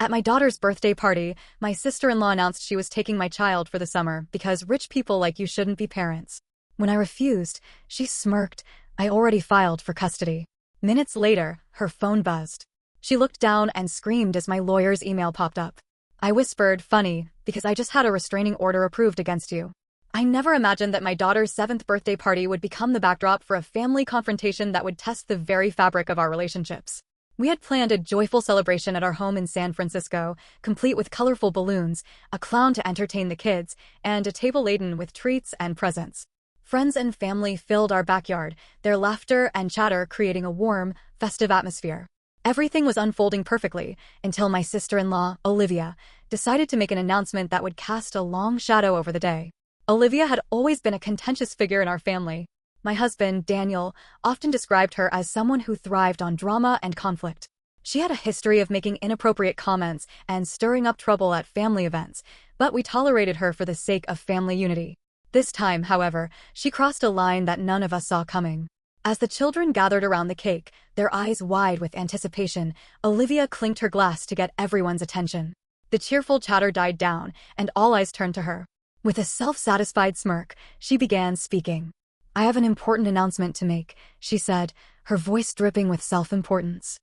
At my daughter's birthday party, my sister-in-law announced she was taking my child for the summer because rich people like you shouldn't be parents. When I refused, she smirked. I already filed for custody. Minutes later, her phone buzzed. She looked down and screamed as my lawyer's email popped up. I whispered, funny, because I just had a restraining order approved against you. I never imagined that my daughter's 7th birthday party would become the backdrop for a family confrontation that would test the very fabric of our relationships. We had planned a joyful celebration at our home in San Francisco, complete with colorful balloons, a clown to entertain the kids, and a table laden with treats and presents. Friends and family filled our backyard, their laughter and chatter creating a warm, festive atmosphere. Everything was unfolding perfectly until my sister-in-law, Olivia, decided to make an announcement that would cast a long shadow over the day. Olivia had always been a contentious figure in our family. My husband, Daniel, often described her as someone who thrived on drama and conflict. She had a history of making inappropriate comments and stirring up trouble at family events, but we tolerated her for the sake of family unity. This time, however, she crossed a line that none of us saw coming. As the children gathered around the cake, their eyes wide with anticipation, Olivia clinked her glass to get everyone's attention. The cheerful chatter died down, and all eyes turned to her. With a self-satisfied smirk, she began speaking. I have an important announcement to make, she said, her voice dripping with self-importance.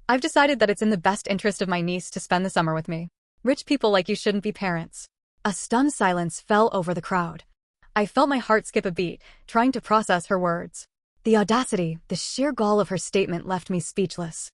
I've decided that it's in the best interest of my niece to spend the summer with me. Rich people like you shouldn't be parents. A stunned silence fell over the crowd. I felt my heart skip a beat, trying to process her words. The audacity, the sheer gall of her statement left me speechless.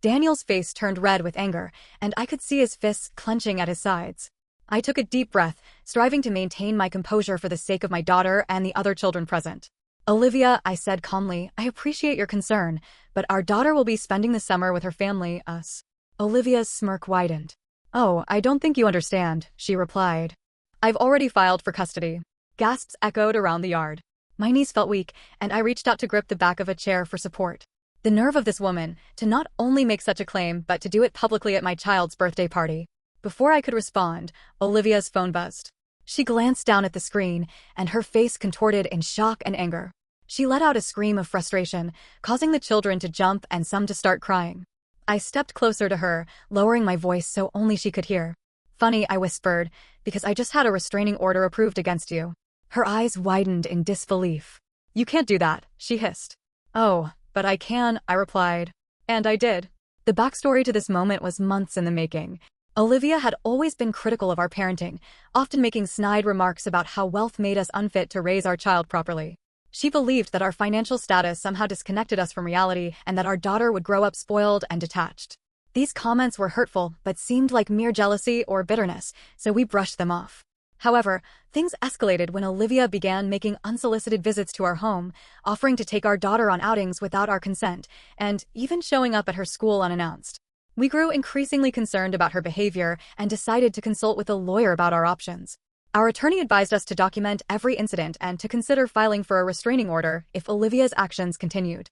Daniel's face turned red with anger, and I could see his fists clenching at his sides. I took a deep breath, striving to maintain my composure for the sake of my daughter and the other children present. Olivia, I said calmly, I appreciate your concern, but our daughter will be spending the summer with her family, us. Olivia's smirk widened. Oh, I don't think you understand, she replied. I've already filed for custody. Gasps echoed around the yard. My knees felt weak, and I reached out to grip the back of a chair for support. The nerve of this woman, to not only make such a claim but to do it publicly at my child's birthday party. Before I could respond, Olivia's phone buzzed. She glanced down at the screen, and her face contorted in shock and anger. She let out a scream of frustration, causing the children to jump and some to start crying. I stepped closer to her, lowering my voice so only she could hear. Funny, I whispered, because I just had a restraining order approved against you. Her eyes widened in disbelief. You can't do that, she hissed. Oh, but I can, I replied. And I did. The backstory to this moment was months in the making. Olivia had always been critical of our parenting, often making snide remarks about how wealth made us unfit to raise our child properly. She believed that our financial status somehow disconnected us from reality and that our daughter would grow up spoiled and detached. These comments were hurtful but seemed like mere jealousy or bitterness, so we brushed them off. However, things escalated when Olivia began making unsolicited visits to our home, offering to take our daughter on outings without our consent, and even showing up at her school unannounced. We grew increasingly concerned about her behavior and decided to consult with a lawyer about our options. Our attorney advised us to document every incident and to consider filing for a restraining order if Olivia's actions continued.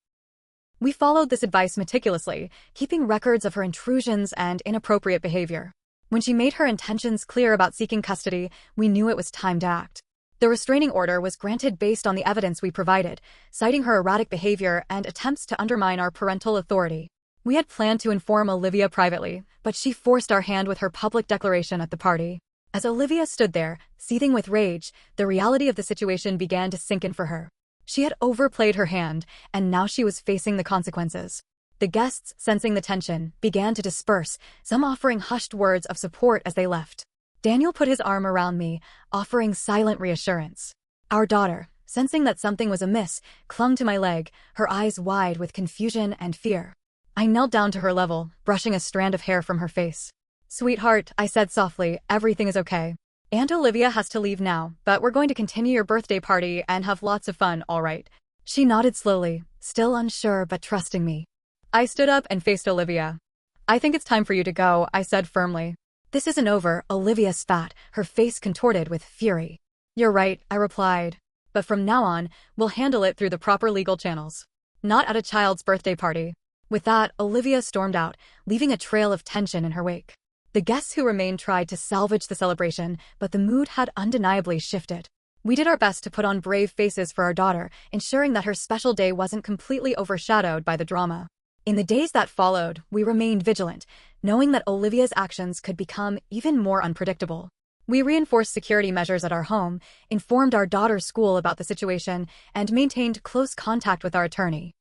We followed this advice meticulously, keeping records of her intrusions and inappropriate behavior. When she made her intentions clear about seeking custody, we knew it was time to act. The restraining order was granted based on the evidence we provided, citing her erratic behavior and attempts to undermine our parental authority. We had planned to inform Olivia privately, but she forced our hand with her public declaration at the party. As Olivia stood there, seething with rage, the reality of the situation began to sink in for her. She had overplayed her hand, and now she was facing the consequences. The guests, sensing the tension, began to disperse, some offering hushed words of support as they left. Daniel put his arm around me, offering silent reassurance. Our daughter, sensing that something was amiss, clung to my leg, her eyes wide with confusion and fear. I knelt down to her level, brushing a strand of hair from her face. Sweetheart, I said softly, everything is okay. Aunt Olivia has to leave now, but we're going to continue your birthday party and have lots of fun, all right? She nodded slowly, still unsure but trusting me. I stood up and faced Olivia. I think it's time for you to go, I said firmly. This isn't over, Olivia spat, her face contorted with fury. You're right, I replied. But from now on, we'll handle it through the proper legal channels. Not at a child's birthday party. With that, Olivia stormed out, leaving a trail of tension in her wake. The guests who remained tried to salvage the celebration, but the mood had undeniably shifted. We did our best to put on brave faces for our daughter, ensuring that her special day wasn't completely overshadowed by the drama. In the days that followed, we remained vigilant, knowing that Olivia's actions could become even more unpredictable. We reinforced security measures at our home, informed our daughter's school about the situation, and maintained close contact with our attorney.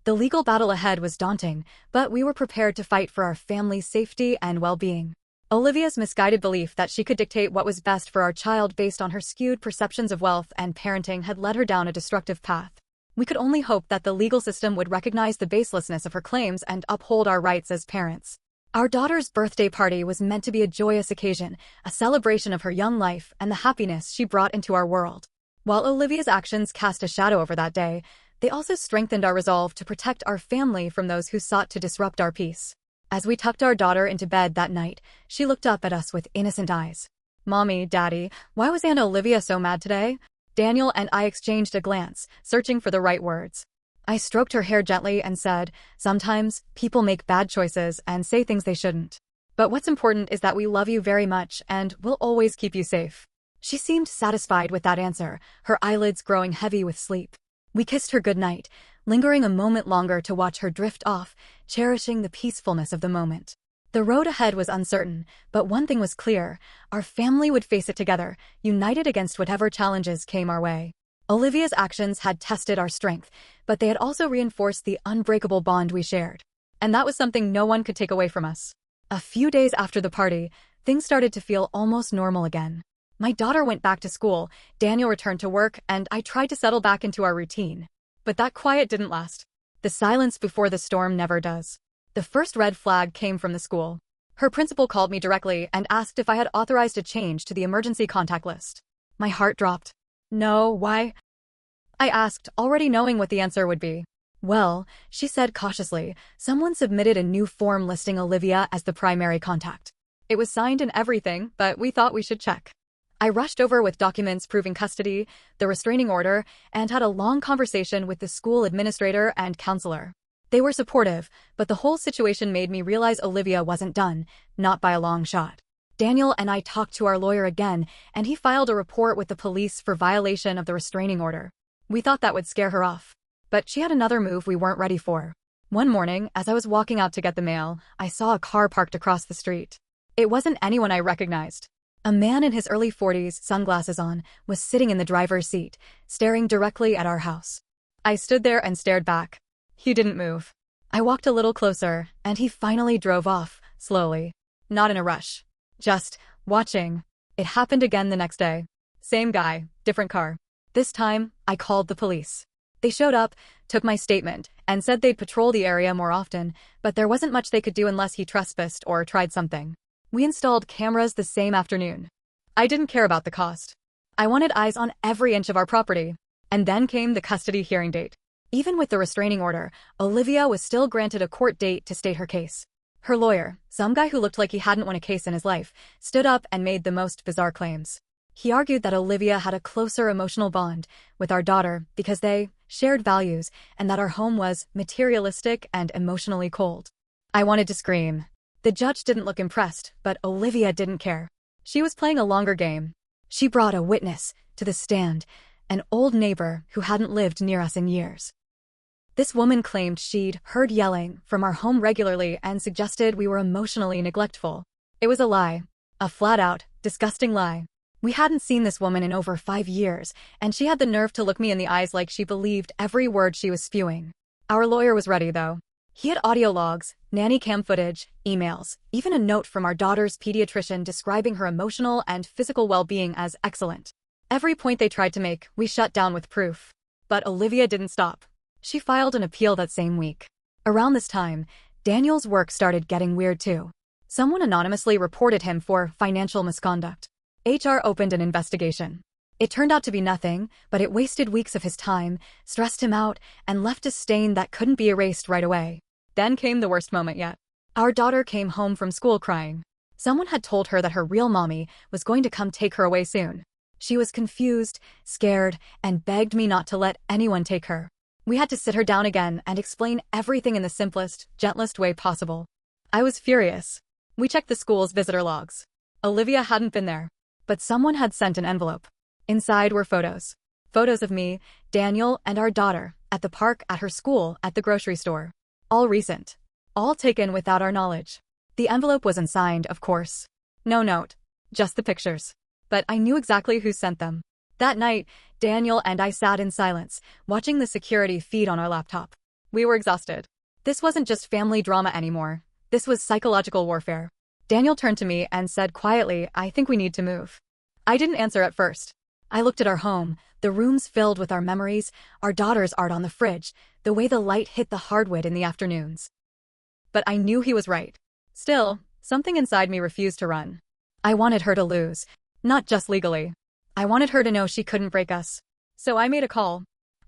The legal battle ahead was daunting, but we were prepared to fight for our family's safety and well-being. Olivia's misguided belief that she could dictate what was best for our child based on her skewed perceptions of wealth and parenting had led her down a destructive path. We could only hope that the legal system would recognize the baselessness of her claims and uphold our rights as parents. Our daughter's birthday party was meant to be a joyous occasion, a celebration of her young life and the happiness she brought into our world. While Olivia's actions cast a shadow over that day, they also strengthened our resolve to protect our family from those who sought to disrupt our peace. As we tucked our daughter into bed that night, she looked up at us with innocent eyes. "Mommy, Daddy, why was Aunt Olivia so mad today?" Daniel and I exchanged a glance, searching for the right words. I stroked her hair gently and said, "Sometimes, people make bad choices and say things they shouldn't. But what's important is that we love you very much and we'll always keep you safe." She seemed satisfied with that answer, her eyelids growing heavy with sleep. We kissed her goodnight, lingering a moment longer to watch her drift off, cherishing the peacefulness of the moment. The road ahead was uncertain, but one thing was clear: our family would face it together, united against whatever challenges came our way. Olivia's actions had tested our strength, but they had also reinforced the unbreakable bond we shared. And that was something no one could take away from us. A few days after the party, things started to feel almost normal again. My daughter went back to school, Daniel returned to work, and I tried to settle back into our routine. But that quiet didn't last. The silence before the storm never does. The first red flag came from the school. Her principal called me directly and asked if I had authorized a change to the emergency contact list. My heart dropped. "No, why?" I asked, already knowing what the answer would be. "Well," she said cautiously, "someone submitted a new form listing Olivia as the primary contact. It was signed and everything, but we thought we should check." I rushed over with documents proving custody, the restraining order, and had a long conversation with the school administrator and counselor. They were supportive, but the whole situation made me realize Olivia wasn't done, not by a long shot. Daniel and I talked to our lawyer again, and he filed a report with the police for violation of the restraining order. We thought that would scare her off. But she had another move we weren't ready for. One morning, as I was walking out to get the mail, I saw a car parked across the street. It wasn't anyone I recognized. A man in his early 40s, sunglasses on, was sitting in the driver's seat, staring directly at our house. I stood there and stared back. He didn't move. I walked a little closer, and he finally drove off, slowly. Not in a rush. Just watching. It happened again the next day. Same guy, different car. This time, I called the police. They showed up, took my statement, and said they'd patrol the area more often, but there wasn't much they could do unless he trespassed or tried something. We installed cameras the same afternoon. I didn't care about the cost. I wanted eyes on every inch of our property. And then came the custody hearing date. Even with the restraining order, Olivia was still granted a court date to state her case. Her lawyer, some guy who looked like he hadn't won a case in his life, stood up and made the most bizarre claims. He argued that Olivia had a closer emotional bond with our daughter because they shared values and that our home was materialistic and emotionally cold. I wanted to scream. The judge didn't look impressed, but Olivia didn't care. She was playing a longer game. She brought a witness to the stand, an old neighbor who hadn't lived near us in years. This woman claimed she'd heard yelling from our home regularly and suggested we were emotionally neglectful. It was a lie. A flat-out, disgusting lie. We hadn't seen this woman in over 5 years, and she had the nerve to look me in the eyes like she believed every word she was spewing. Our lawyer was ready, though. He had audio logs, nanny cam footage, emails, even a note from our daughter's pediatrician describing her emotional and physical well-being as excellent. Every point they tried to make, we shut down with proof. But Olivia didn't stop. She filed an appeal that same week. Around this time, Daniel's work started getting weird too. Someone anonymously reported him for financial misconduct. HR opened an investigation. It turned out to be nothing, but it wasted weeks of his time, stressed him out, and left a stain that couldn't be erased right away. Then came the worst moment yet. Our daughter came home from school crying. Someone had told her that her real mommy was going to come take her away soon. She was confused, scared, and begged me not to let anyone take her. We had to sit her down again and explain everything in the simplest, gentlest way possible. I was furious. We checked the school's visitor logs. Olivia hadn't been there, but someone had sent an envelope. Inside were photos. Photos of me, Daniel, and our daughter, at the park, at her school, at the grocery store. All recent. All taken without our knowledge. The envelope was unsigned, of course. No note. Just the pictures. But I knew exactly who sent them. That night, Daniel and I sat in silence, watching the security feed on our laptop. We were exhausted. This wasn't just family drama anymore. This was psychological warfare. Daniel turned to me and said quietly, "I think we need to move." I didn't answer at first. I looked at our home, the rooms filled with our memories, our daughter's art on the fridge, the way the light hit the hardwood in the afternoons. But I knew he was right. Still, something inside me refused to run. I wanted her to lose. Not just legally. I wanted her to know she couldn't break us. So I made a call.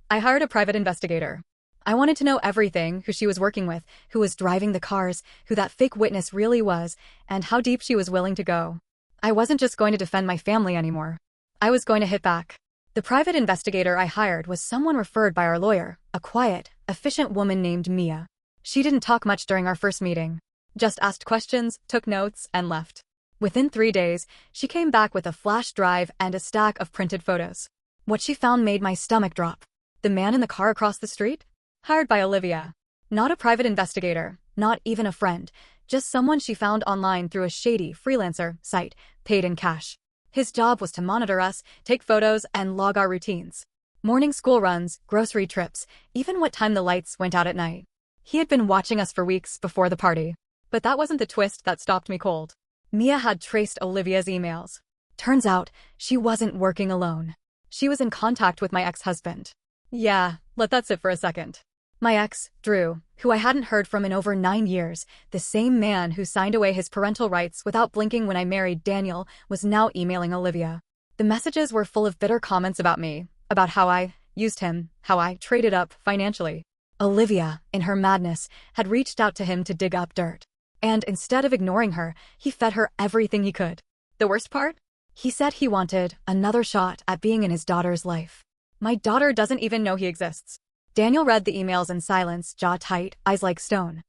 I hired a private investigator. I wanted to know everything, who she was working with, who was driving the cars, who that fake witness really was, and how deep she was willing to go. I wasn't just going to defend my family anymore. I was going to hit back. The private investigator I hired was someone referred by our lawyer, a quiet, efficient woman named Mia. She didn't talk much during our first meeting. Just asked questions, took notes, and left. Within 3 days, she came back with a flash drive and a stack of printed photos. What she found made my stomach drop. The man in the car across the street? Hired by Olivia. Not a private investigator, not even a friend, just someone she found online through a shady freelancer site, paid in cash. His job was to monitor us, take photos, and log our routines. Morning school runs, grocery trips, even what time the lights went out at night. He had been watching us for weeks before the party. But that wasn't the twist that stopped me cold. Mia had traced Olivia's emails. Turns out, she wasn't working alone. She was in contact with my ex-husband. Yeah, let that sit for a second. My ex, Drew, who I hadn't heard from in over 9 years, the same man who signed away his parental rights without blinking when I married Daniel, was now emailing Olivia. The messages were full of bitter comments about me, about how I used him, how I traded up financially. Olivia, in her madness, had reached out to him to dig up dirt. And instead of ignoring her, he fed her everything he could. The worst part? He said he wanted another shot at being in his daughter's life. My daughter doesn't even know he exists. Daniel read the emails in silence, jaw tight, eyes like stone.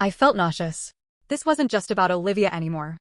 I felt nauseous. This wasn't just about Olivia anymore.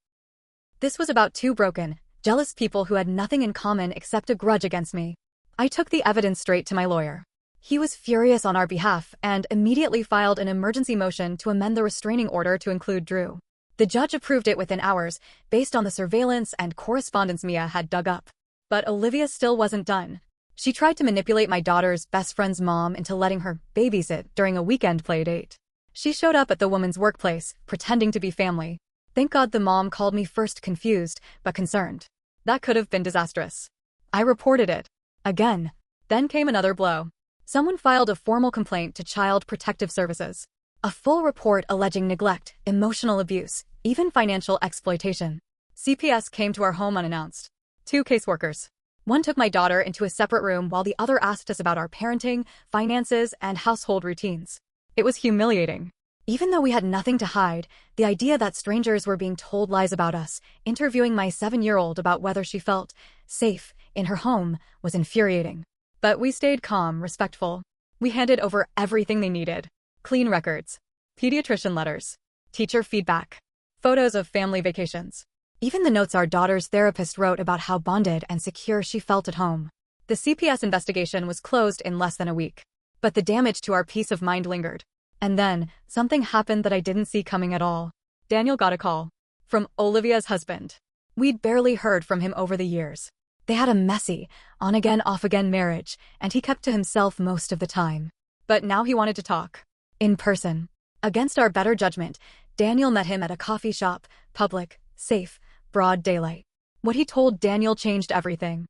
This was about 2 broken, jealous people who had nothing in common except a grudge against me. I took the evidence straight to my lawyer. He was furious on our behalf and immediately filed an emergency motion to amend the restraining order to include Drew. The judge approved it within hours, based on the surveillance and correspondence Mia had dug up. But Olivia still wasn't done. She tried to manipulate my daughter's best friend's mom into letting her babysit during a weekend play date. She showed up at the woman's workplace, pretending to be family. Thank God the mom called me first, confused, but concerned. That could have been disastrous. I reported it. Again. Then came another blow. Someone filed a formal complaint to Child Protective Services. A full report alleging neglect, emotional abuse, even financial exploitation. CPS came to our home unannounced. 2 caseworkers. One took my daughter into a separate room while the other asked us about our parenting, finances, and household routines. It was humiliating. Even though we had nothing to hide, the idea that strangers were being told lies about us, interviewing my 7-year-old about whether she felt safe in her home, was infuriating. But we stayed calm, respectful. We handed over everything they needed. Clean records, pediatrician letters, teacher feedback, photos of family vacations. Even the notes our daughter's therapist wrote about how bonded and secure she felt at home. The CPS investigation was closed in less than a week. But the damage to our peace of mind lingered. And then, something happened that I didn't see coming at all. Daniel got a call. From Olivia's husband. We'd barely heard from him over the years. They had a messy, on-again, off-again marriage, and he kept to himself most of the time. But now he wanted to talk. In person. Against our better judgment, Daniel met him at a coffee shop, public, safe, broad daylight. What he told Daniel changed everything.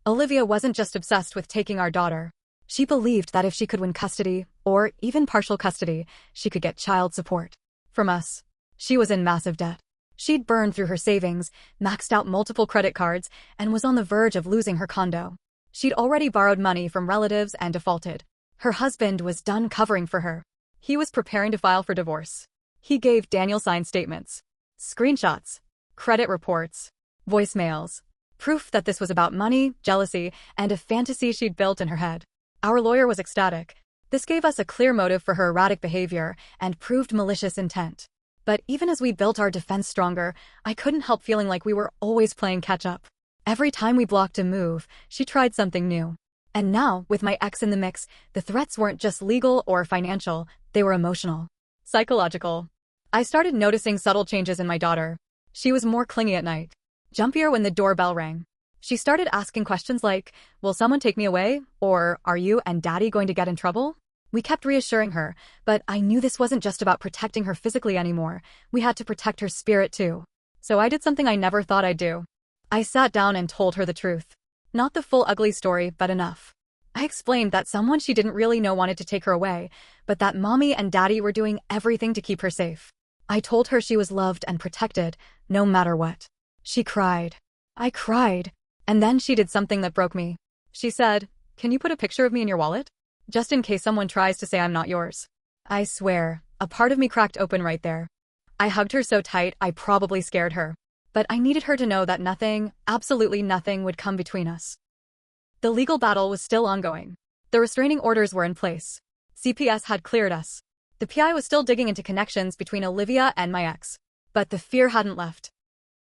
Olivia wasn't just obsessed with taking our daughter. She believed that if she could win custody, or even partial custody, she could get child support. From us. She was in massive debt. She'd burned through her savings, maxed out multiple credit cards, and was on the verge of losing her condo. She'd already borrowed money from relatives and defaulted. Her husband was done covering for her. He was preparing to file for divorce. He gave Daniel signed statements. Screenshots. Credit reports. Voicemails. Proof that this was about money, jealousy, and a fantasy she'd built in her head. Our lawyer was ecstatic. This gave us a clear motive for her erratic behavior and proved malicious intent. But even as we built our defense stronger, I couldn't help feeling like we were always playing catch-up. Every time we blocked a move, she tried something new. And now, with my ex in the mix, the threats weren't just legal or financial, they were emotional. Psychological. I started noticing subtle changes in my daughter. She was more clingy at night. Jumpier when the doorbell rang. She started asking questions like, "Will someone take me away?" Or, "Are you and Daddy going to get in trouble?" We kept reassuring her, but I knew this wasn't just about protecting her physically anymore. We had to protect her spirit too. So I did something I never thought I'd do. I sat down and told her the truth. Not the full ugly story, but enough. I explained that someone she didn't really know wanted to take her away, but that Mommy and Daddy were doing everything to keep her safe. I told her she was loved and protected, no matter what. She cried. I cried. And then she did something that broke me. She said, "Can you put a picture of me in your wallet? Just in case someone tries to say I'm not yours." I swear, a part of me cracked open right there. I hugged her so tight I probably scared her. But I needed her to know that nothing, absolutely nothing, would come between us. The legal battle was still ongoing. The restraining orders were in place. CPS had cleared us. The PI was still digging into connections between Olivia and my ex. But the fear hadn't left.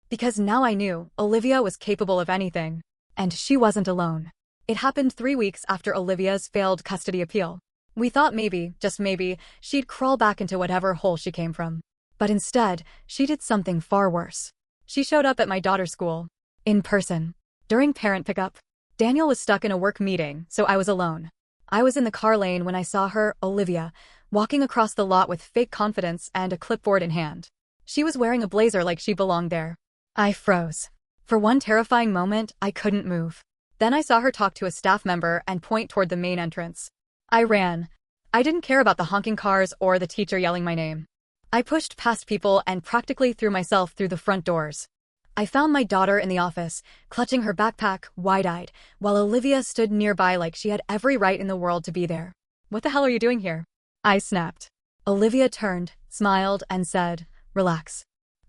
Because now I knew Olivia was capable of anything. And she wasn't alone. It happened 3 weeks after Olivia's failed custody appeal. We thought maybe, just maybe, she'd crawl back into whatever hole she came from. But instead, she did something far worse. She showed up at my daughter's school. In person. During parent pickup. Daniel was stuck in a work meeting, so I was alone. I was in the car lane when I saw her, Olivia, walking across the lot with fake confidence and a clipboard in hand. She was wearing a blazer like she belonged there. I froze. For one terrifying moment, I couldn't move. Then I saw her talk to a staff member and point toward the main entrance. I ran. I didn't care about the honking cars or the teacher yelling my name. I pushed past people and practically threw myself through the front doors. I found my daughter in the office, clutching her backpack, wide-eyed, while Olivia stood nearby like she had every right in the world to be there. "What the hell are you doing here?" I snapped. Olivia turned, smiled, and said, "Relax.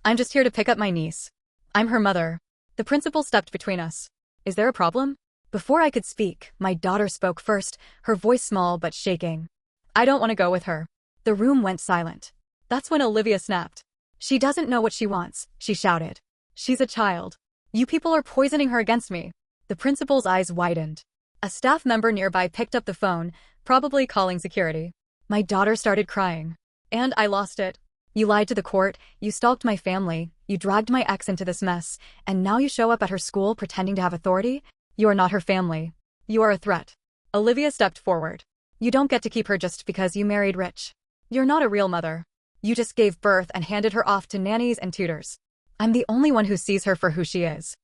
I'm just here to pick up my niece. I'm her mother." The principal stepped between us. "Is there a problem?" Before I could speak, my daughter spoke first, her voice small but shaking. "I don't want to go with her." The room went silent. That's when Olivia snapped. "She doesn't know what she wants," she shouted. "She's a child. You people are poisoning her against me." The principal's eyes widened. A staff member nearby picked up the phone, probably calling security. My daughter started crying. "And I lost it. You lied to the court, you stalked my family, you dragged my ex into this mess, and now you show up at her school pretending to have authority? You are not her family. You are a threat." Olivia stepped forward. "You don't get to keep her just because you married rich. You're not a real mother. You just gave birth and handed her off to nannies and tutors. I'm the only one who sees her for who she is."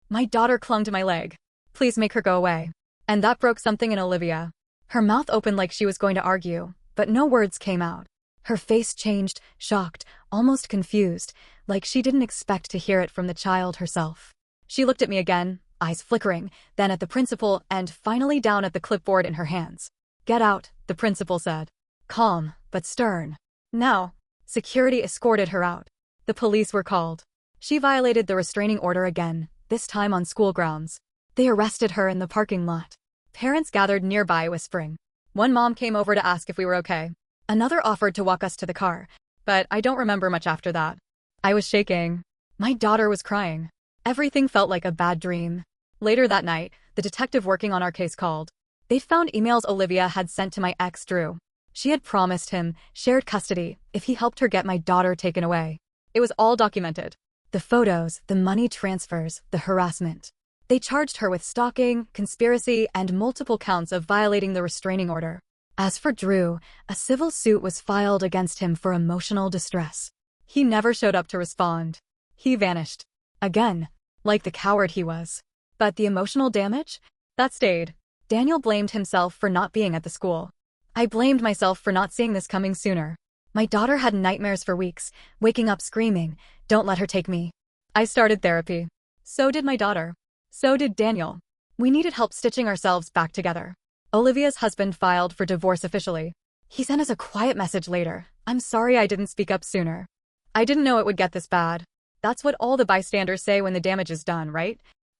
My daughter clung to my leg. "Please make her go away." And that broke something in Olivia. Her mouth opened like she was going to argue, but no words came out. Her face changed, shocked, almost confused, like she didn't expect to hear it from the child herself. She looked at me again, eyes flickering, then at the principal, and finally down at the clipboard in her hands. "Get out," the principal said. Calm, but stern. Now, security escorted her out. The police were called. She violated the restraining order again, this time on school grounds. They arrested her in the parking lot. Parents gathered nearby whispering. One mom came over to ask if we were okay. Another offered to walk us to the car, but I don't remember much after that. I was shaking. My daughter was crying. Everything felt like a bad dream. Later that night, the detective working on our case called. They'd found emails Olivia had sent to my ex Drew. She had promised him shared custody if he helped her get my daughter taken away. It was all documented. The photos, the money transfers, the harassment. They charged her with stalking, conspiracy, and multiple counts of violating the restraining order. As for Drew, a civil suit was filed against him for emotional distress. He never showed up to respond. He vanished. Again, like the coward he was. But the emotional damage? That stayed. Daniel blamed himself for not being at the school. I blamed myself for not seeing this coming sooner. My daughter had nightmares for weeks, waking up screaming, "Don't let her take me." I started therapy. So did my daughter. So did Daniel. We needed help stitching ourselves back together. Olivia's husband filed for divorce officially. He sent us a quiet message later. "I'm sorry I didn't speak up sooner. I didn't know it would get this bad." That's what all the bystanders say when the damage is done, right?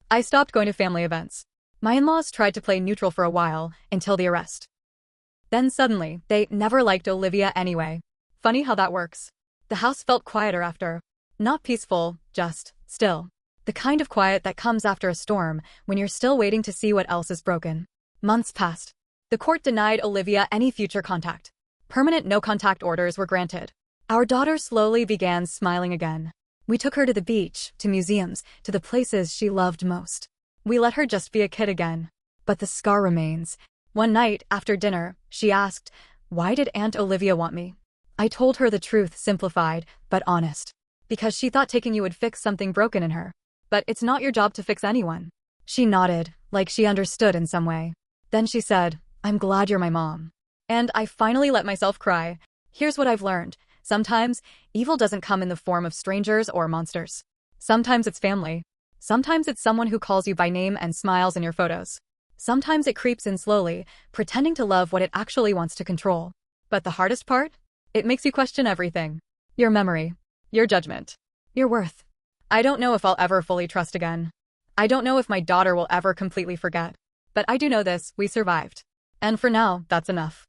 I stopped going to family events. My in-laws tried to play neutral for a while, until the arrest. Then suddenly, they never liked Olivia anyway. Funny how that works. The house felt quieter after. Not peaceful, just still. The kind of quiet that comes after a storm, when you're still waiting to see what else is broken. Months passed. The court denied Olivia any future contact. Permanent no-contact orders were granted. Our daughter slowly began smiling again. We took her to the beach, to museums, to the places she loved most. We let her just be a kid again. But the scar remains. One night, after dinner, she asked, "Why did Aunt Olivia want me?" I told her the truth, simplified, but honest. Because she thought taking you would fix something broken in her. But it's not your job to fix anyone. She nodded, like she understood in some way. Then she said, "I'm glad you're my mom." And I finally let myself cry. Here's what I've learned. Sometimes, evil doesn't come in the form of strangers or monsters. Sometimes it's family. Sometimes it's someone who calls you by name and smiles in your photos. Sometimes it creeps in slowly, pretending to love what it actually wants to control. But the hardest part? It makes you question everything. Your memory. Your judgment. Your worth. I don't know if I'll ever fully trust again. I don't know if my daughter will ever completely forget. But I do know this, we survived. And for now, that's enough.